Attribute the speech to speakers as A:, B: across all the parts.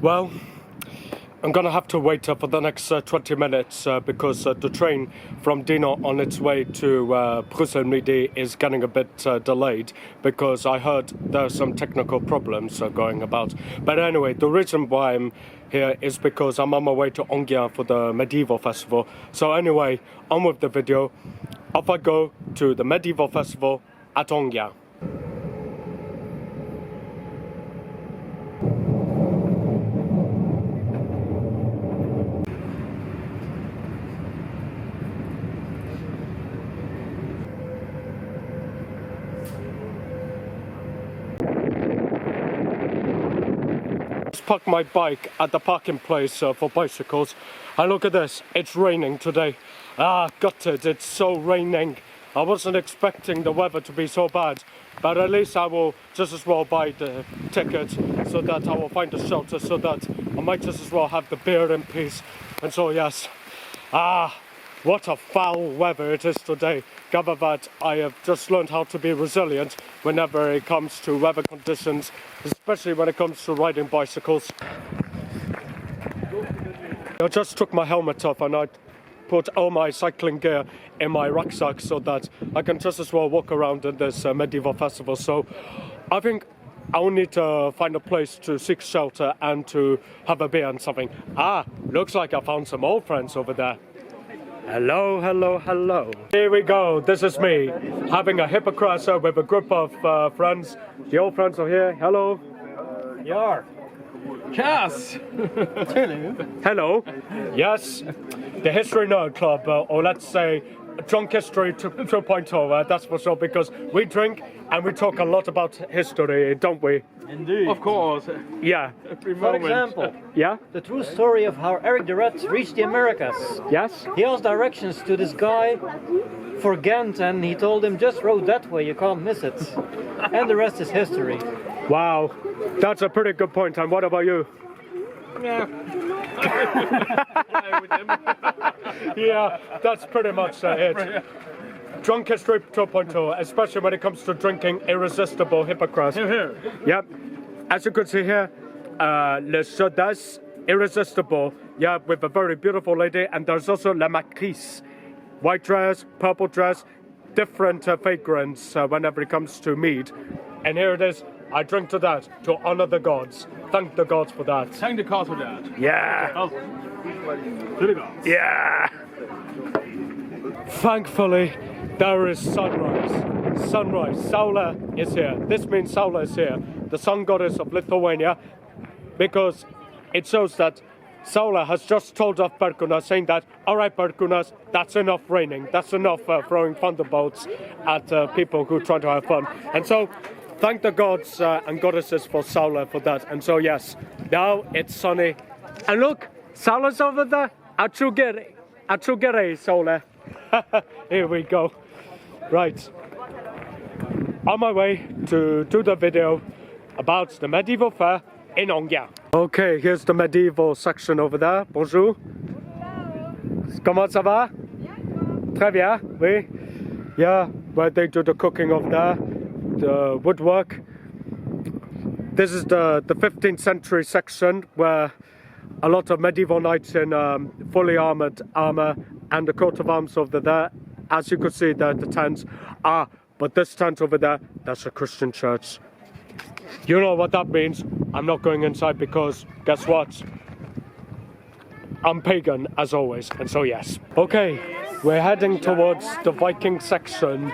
A: Well, I'm gonna have to wait for the next 20 minutes because the train from Dinant on its way to Bruxelles Midi is getting a bit delayed because I heard there's some technical problems going about. But anyway, the reason why I'm here is because I'm on my way to Enghien for the medieval festival. So anyway, on with the video. Off I go to the medieval festival at Enghien. Park my bike at the parking place for bicycles, and look at this, it's raining today. Gutted, it's so raining. I wasn't expecting the weather to be so bad, but at least I will just as well buy the ticket so that I will find a shelter, so that I might just as well have the beer in peace. And so yes, what a foul weather it is today. Gather that I have just learned how to be resilient whenever it comes to weather conditions, especially when it comes to riding bicycles. I just took my helmet off and I put all my cycling gear in my rucksack so that I can just as well walk around in this medieval festival. So I think I'll need to find a place to seek shelter and to have a beer and something. Looks like I found some old friends over there. Hello, hello, hello. Here we go, this is me, having a hippocrasa with a group of friends. The old friends are here, hello.
B: Ja. Cass!
A: Hello. Yes, the History Nerd Club, or let's say Drunk History 2.0, that's for sure, because we drink and we talk a lot about history, don't we?
B: Indeed. Of course.
A: Yeah.
C: For example,
A: Yeah?
C: the true story of how Eric the Red reached the Americas.
A: Yes?
C: He asked directions to this guy for Ghent and he told him, just road that way, you can't miss it. And the rest is history.
A: Wow, that's a pretty good point. And what about you?
B: Yeah.
A: Yeah, that's pretty much it. Drunk History 2.0, especially when it comes to drinking irresistible hippocras. Yep, as you can see here, Le Chaudas, irresistible, yeah, with a very beautiful lady, and there's also La Matrice, white dress, purple dress, different fragrance whenever it comes to mead. And here it is, I drink to that, to honor the gods. Thank the gods for that.
B: Thank the gods for that.
A: Yeah.
B: To the gods.
A: Yeah. Thankfully, there is sunrise. Sunrise. Saule is here. This means Saule is here, the sun goddess of Lithuania, because it shows that Saule has just told off Perkunas, saying that, all right, Perkunas, that's enough raining. That's enough throwing thunderbolts at people who try to have fun. And so, thank the gods and goddesses for Saule for that. And so, yes, now it's sunny. And look, Saule's over there. Achugere, Saule. Here we go. Right. On my way to do the video about the medieval fair in Enghien. Okay, here's the medieval section over there. Bonjour. Comment ça va? Très bien, oui. Yeah, where they do the cooking over there, the woodwork. This is the 15th century section where a lot of medieval knights in fully armored armor and the coat of arms over there. As you can see there, the tents. But this tent over there, that's a Christian church. You know what that means? I'm not going inside because, guess what? I'm pagan, as always, and so yes. Okay, we're heading towards the Viking section.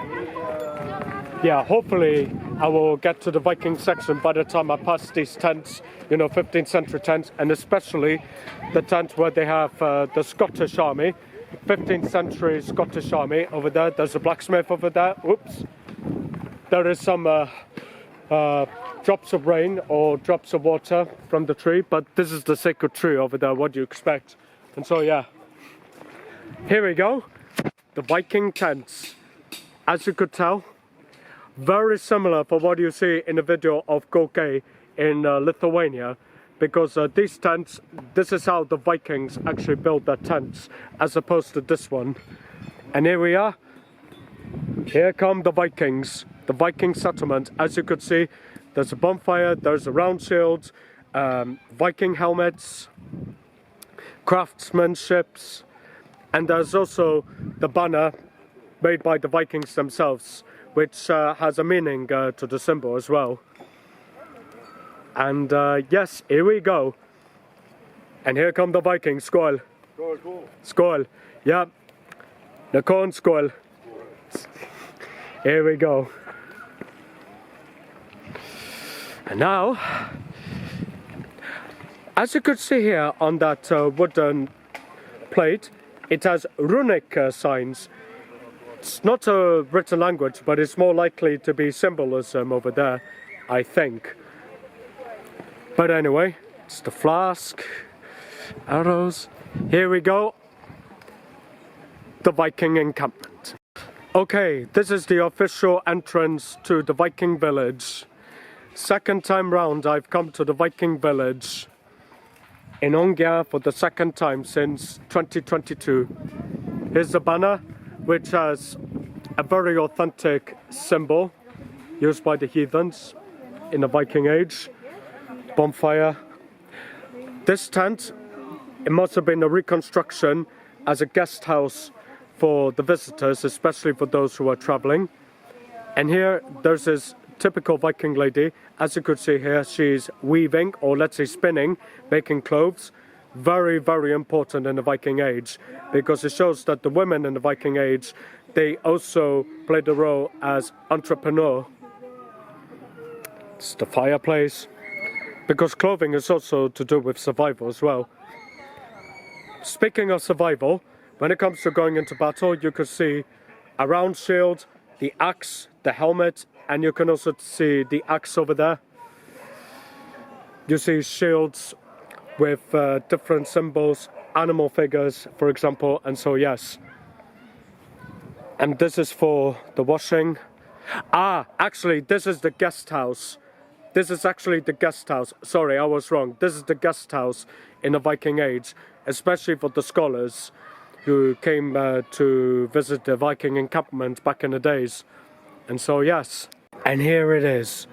A: Yeah, hopefully I will get to the Viking section by the time I pass these tents, you know, 15th century tents, and especially the tent where they have the Scottish army, 15th century Scottish army over there. There's a blacksmith over there. Oops. There is some drops of rain or drops of water from the tree, but this is the sacred tree over there. What do you expect? And so, yeah. Here we go. The Viking tents. As you could tell, very similar for what you see in the video of Goke in Lithuania, because these tents, this is how the Vikings actually built their tents, as opposed to this one. And here we are. Here come the Vikings, the Viking settlement. As you could see, there's a bonfire, there's a round shield, Viking helmets, craftsmanships, and there's also the banner made by the Vikings themselves, which has a meaning to the symbol as well. And yes, here we go. And here come the Vikings. Skål. Skål. Yeah. The corn skål. Here we go. And now, as you could see here on that wooden plate, it has runic signs. It's not a written language, but it's more likely to be symbolism over there, I think. But anyway, it's the flask, arrows. Here we go. The Viking encampment. Okay, this is the official entrance to the Viking Village. Second time round I've come to the Viking Village in Enghien for the second time since 2022. Here's the banner, which has a very authentic symbol used by the heathens in the Viking Age. Bonfire. This tent, it must have been a reconstruction as a guest house for the visitors, especially for those who are traveling. And here there's this typical Viking lady. As you could see here, she's weaving, or let's say spinning, making clothes. Very, very important in the Viking Age, because it shows that the women in the Viking Age, they also played a role as entrepreneur. It's the fireplace, because clothing is also to do with survival as well. Speaking of survival, when it comes to going into battle, you could see a round shield, the axe, the helmet, and you can also see the axe over there. You see shields with different symbols, animal figures, for example, and so yes. And this is for the washing. Actually, this is the guest house. This is actually the guest house. Sorry, I was wrong. This is the guest house in the Viking Age, especially for the scholars who came to visit the Viking encampment back in the days. And so yes, and here it is.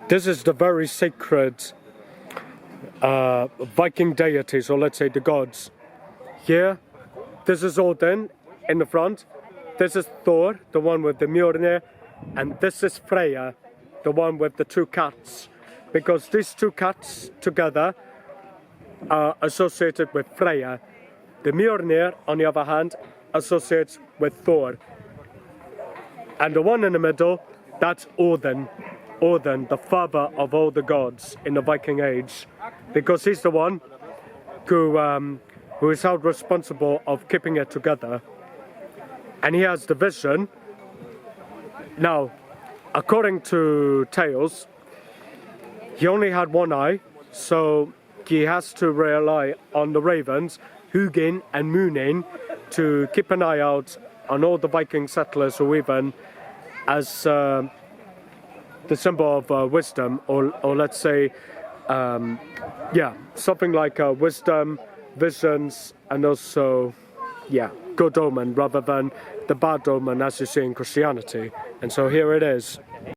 A: This is the very sacred Viking deities, or let's say the gods. Here, this is Odin in the front. This is Thor, the one with the Mjolnir, and this is Freya, the one with the two cats, because these two cats together are associated with Freya. The Mjolnir, on the other hand, associates with Thor. And the one in the middle, that's Odin. Odin, the father of all the gods in the Viking Age, because he's the one who is held responsible of keeping it together. And he has the vision. Now, according to tales, he only had one eye, so he has to rely on the ravens, Hugin and Munin, to keep an eye out on all the Viking settlers who even as the symbol of wisdom, or let's say, yeah, something like wisdom, visions, and also, yeah, good omen rather than the bad omen as you see in Christianity. And so here it is.